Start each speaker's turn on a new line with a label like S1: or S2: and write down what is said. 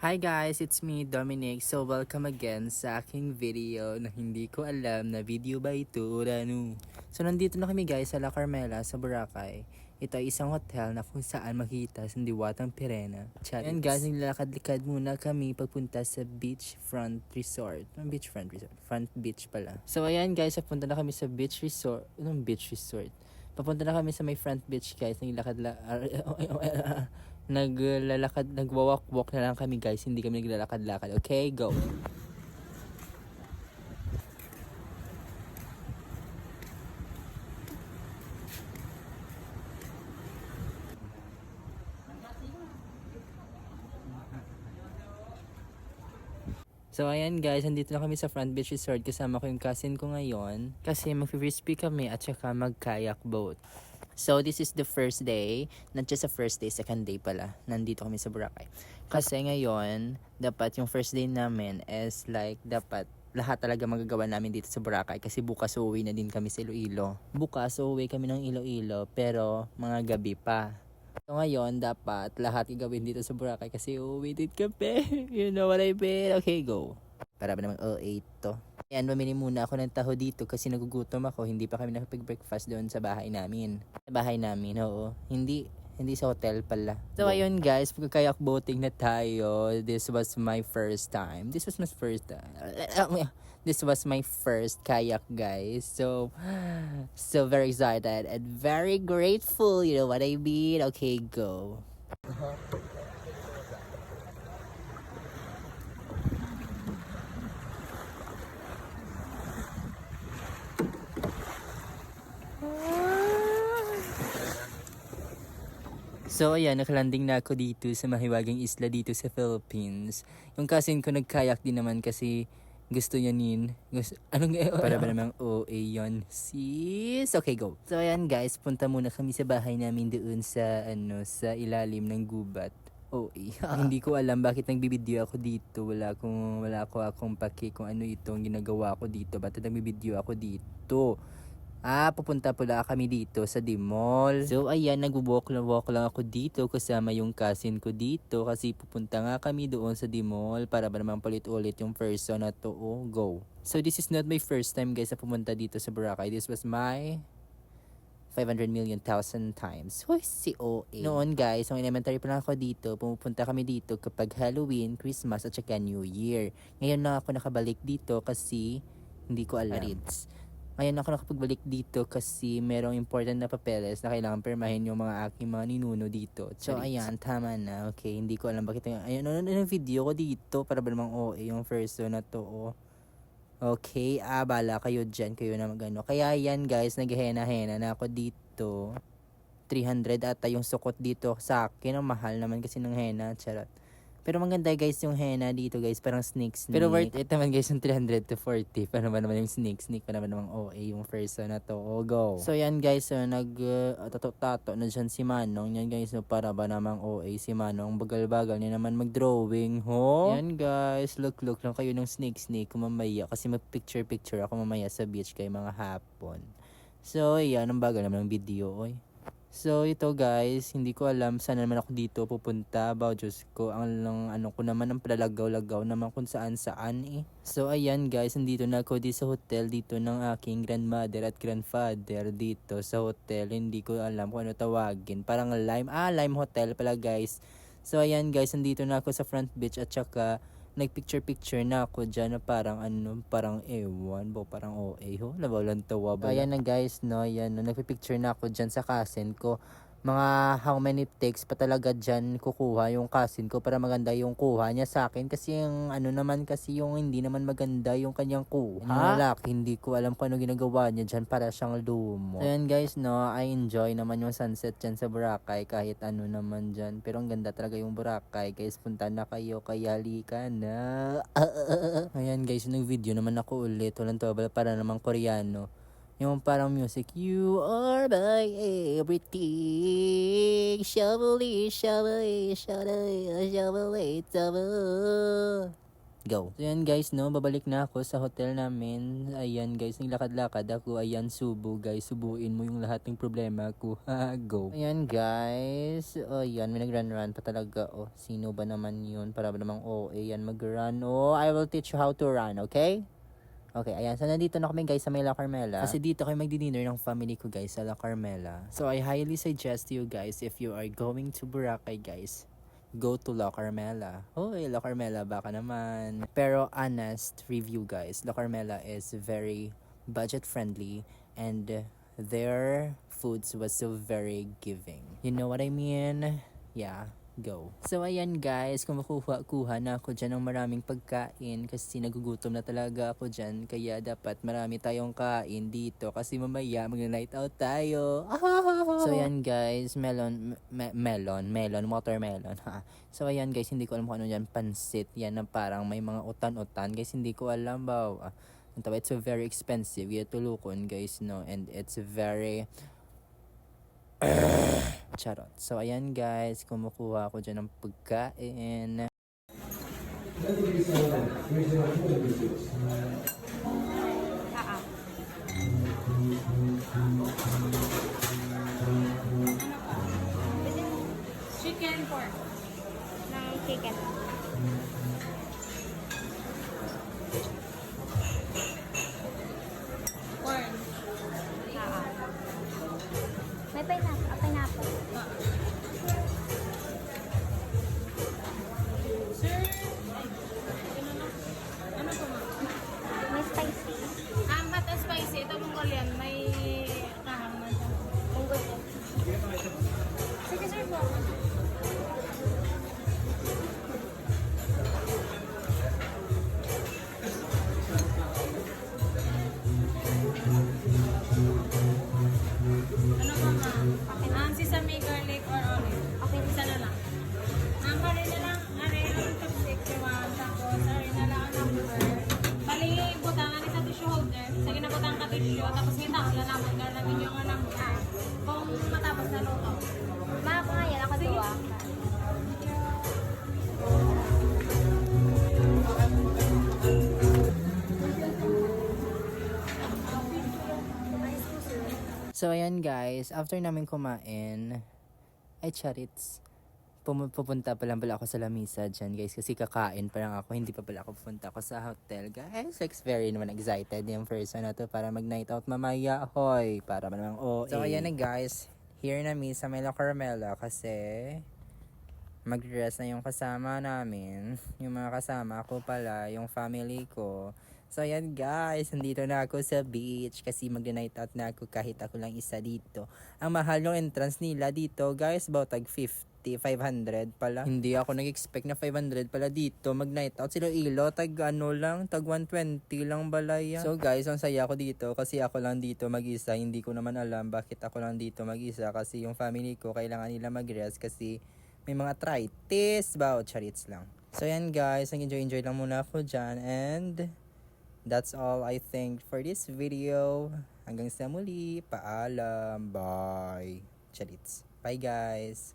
S1: Hi guys, it's me Dominic. So welcome again sa aking video na hindi ko alam na video ba ito o ano. So nandito na kami guys sa La Carmela sa Boracay. Ito ay isang hotel na kung saan makita sa Diwatang Pirena. And guys, naglalakad-likad muna kami pagpunta sa Beachfront Resort. Beachfront Resort? Front Beach pala. So ayan guys, papunta na kami sa Beach Resort. Anong Beach Resort? Papunta na kami sa may front beach guys. Nagwawalk-walk na lang kami guys. Hindi kami naglalakad-lakad. Okay, go. So ayan guys, andito na kami sa Front Beach Resort. Kasama ko yung cousin ko ngayon. Kasi mag-frisbee kami at saka mag-kayak boat. So this is the first day. Not just a first day, second day pala. Nandito kami sa Boracay. Kasi ngayon, dapat yung first day namin is like, dapat lahat talaga magagawa namin dito sa Boracay. Kasi bukas uuwi na din kami sa Iloilo. Bukas uuwi kami ng Iloilo, pero mga gabi pa. So ngayon, dapat lahat igawin dito sa Boracay kasi uuwi din kami. You know what I mean? Okay, go. Para ba naman 08 to? Ayan, mamili muna ako ng taho dito kasi nagugutom ako. Hindi pa kami nakapag-breakfast doon sa bahay namin. Sa bahay namin, oo. Hindi sa hotel pala. So ayun guys, pagka-kayak boating na tayo. This was my first time. This was my first kayak guys. So very excited and very grateful. You know what I mean? Okay, go. So ayan, nakalanding na ako dito sa mahiwagang isla dito sa Philippines. Yung cousin ko nagkayak din naman kasi gusto niya para ba namang OA yun? Sis? Okay, go. So ayan guys, punta muna kami sa bahay namin doon sa sa ilalim ng gubat. OA. Hindi ko alam bakit nagbibideo ako dito. Wala akong paki kung ano itong ginagawa ko dito. Bakit nagbibideo ako dito? Pupunta pala kami dito sa Dimol. So ayan, nag-walk lang ako dito kasama yung cousin ko dito kasi pupunta nga kami doon sa Dimol para ba naman palit-ulit yung person na to. Oh, go. So this is not my first time guys na pumunta dito sa Boracay. This was my 500 million thousand times. Hoy, si OA. Noon guys, nung elementary pa lang ako dito, pumupunta kami dito kapag Halloween, Christmas at saka New Year. Ngayon na ako nakabalik dito kasi hindi ko alam. Ngayon ako nakapagbalik dito kasi merong important na papeles na kailangan permahin yung mga aking mga ninuno dito. So ayan, tama na. Okay, hindi ko alam bakit. Ayun, ano video ko dito para ba namang OA yung person na to. Oh. Okay, bala kayo dyan. Kayo na magano. Kaya yan guys, naghihena-hena na ako dito. 300 ata yung sukot dito sa akin. Ang mahal naman kasi ng henna. Charot. Pero maganda guys yung henna dito guys. Parang snake. Pero worth it naman guys yung 300 to 40. Paano ba naman yung snake? Pa naman namang OA yung person na to. Oh, go. So yan guys. So tato na dyan si Manong. Yan guys. So, para ba namang OA si Manong. Bagal-bagal niya naman mag-drawing. Ho? Yan guys. Look lang kayo ng snake ko mamaya. Kasi mag-picture ako mamaya sa beach kay mga hapon. So yan. Ang bagal naman ng video. Oy. So ito guys, hindi ko alam saan naman ako dito pupunta. Bao Diyos ko, ano ko naman ang palagaw-lagaw naman kung saan eh. So ayan guys, nandito na ako dito sa hotel dito ng aking grandmother at grandfather dito sa hotel. Hindi ko alam kung ano tawagin. Parang Lime Hotel pala guys. So ayan guys, nandito na ako sa front beach at saka nagpicture na ako dyan na parang ewan bo, parang OA ho, nabawalan tawa ba. Ayan na guys, no, yan, no, nagpipicture na ako dyan sa cousin ko. Mga how many takes pa talaga dyan kukuha yung cousin ko para maganda yung kuha niya sa akin. Kasi yung naman kasi yung hindi naman maganda yung kanyang kuha. Yung lalaki, hindi ko alam kung ano ginagawa niya dyan para siyang lumo. So yan guys, no, I enjoy naman yung sunset dyan sa Boracay kahit ano naman dyan. Pero ang ganda talaga yung Boracay. Guys, punta na kayo, kaya halika na. Ayan guys, nag-video naman ako ulit. Walang tawabal para namang Koreano. Yung parang music, you are my everything. Shabali, shabali, shabali, shabali, shabali. Go. So yan guys, no, babalik na ako sa hotel namin. Ayan guys, naglakad-lakad ako. Ayan, subo guys. Subuin mo yung lahat ng problema ko. Ha, go. Ayan guys. Ayan, may nag-run-run pa talaga. Oh, sino ba naman yun? Para ba namang ayan mag-run? Oh, I will teach you how to run, okay? Okay, ayan. So, nandito na kami guys sa may La Carmela. Kasi dito kayo magdi-dinner ng family ko guys sa La Carmela. So, I highly suggest you guys if you are going to Boracay guys, go to La Carmela. Hoy, La Carmela, baka naman. Pero honest review guys, La Carmela is very budget friendly and their foods was so very giving. You know what I mean? Yeah. Go. So ayan guys, kumukuha na ako dyan ng maraming pagkain kasi nagugutom na talaga ako dyan. Kaya dapat marami tayong kain dito kasi mamaya mag-night out tayo. So ayan guys, watermelon. Ha. So ayan guys, hindi ko alam kung ano yan, pansit. Yan na parang may mga utan-utan. Guys, hindi ko alam ba. It's so very expensive. Tulukon guys, no? And it's very charot. So, ayan guys, kumukuha ako dyan ng pagkain.
S2: Chicken pork.
S3: Ng chicken.
S2: Corn.
S3: May pineapple.
S2: Sir, ano po ma?
S3: May spicy.
S2: Hot and spicy. Ito Mongolian. May kahang man siya.
S3: Kung gusto.
S2: Sige sir po. Ano po ma? Sesame, garlic, or olive?
S3: Okay.
S2: Isa na lang. Ang kari na lang, ang tupsik, diwan, tapos ari na lang ang number. Bali, butangan ni sa tissue holder. Sige na butang ka tissue, tapos kita ang lalamot ka namin yung number. Kung matapos na luto.
S3: Mga ko nga yan, ako
S2: Sige.
S3: duwa.
S1: So, ayan guys, after namin kumain, ay charits, pupunta pa lang pala ako sa lamisa dyan guys kasi kakain pa lang ako, hindi pa pala ako pupunta ako sa hotel guys. Very naman excited yung person na to para mag night out mamaya. Hoy, para ba namang So, ayan na guys, here na mi sa may La Carmela kasi mag-rest na yung kasama namin. Yung mga kasama ko pala, yung family ko. So, ayan guys, nandito na ako sa beach kasi mag-night out na ako kahit ako lang isa dito. Ang mahal ng entrance nila dito, guys, about tag 50, 500 pala. Hindi ako nag-expect na 500 pala dito. Mag-night out sila ilo, tag 120 lang balaya. So, guys, ang saya ko dito kasi ako lang dito mag-isa. Hindi ko naman alam bakit ako lang dito mag-isa kasi yung family ko kailangan nila mag-rest kasi may mga arthritis ba o charits lang. So, ayan guys, nag-enjoy lang muna ako dyan and that's all I think for this video. Hanggang sa muli. Paalam. Bye. Charits. Bye guys.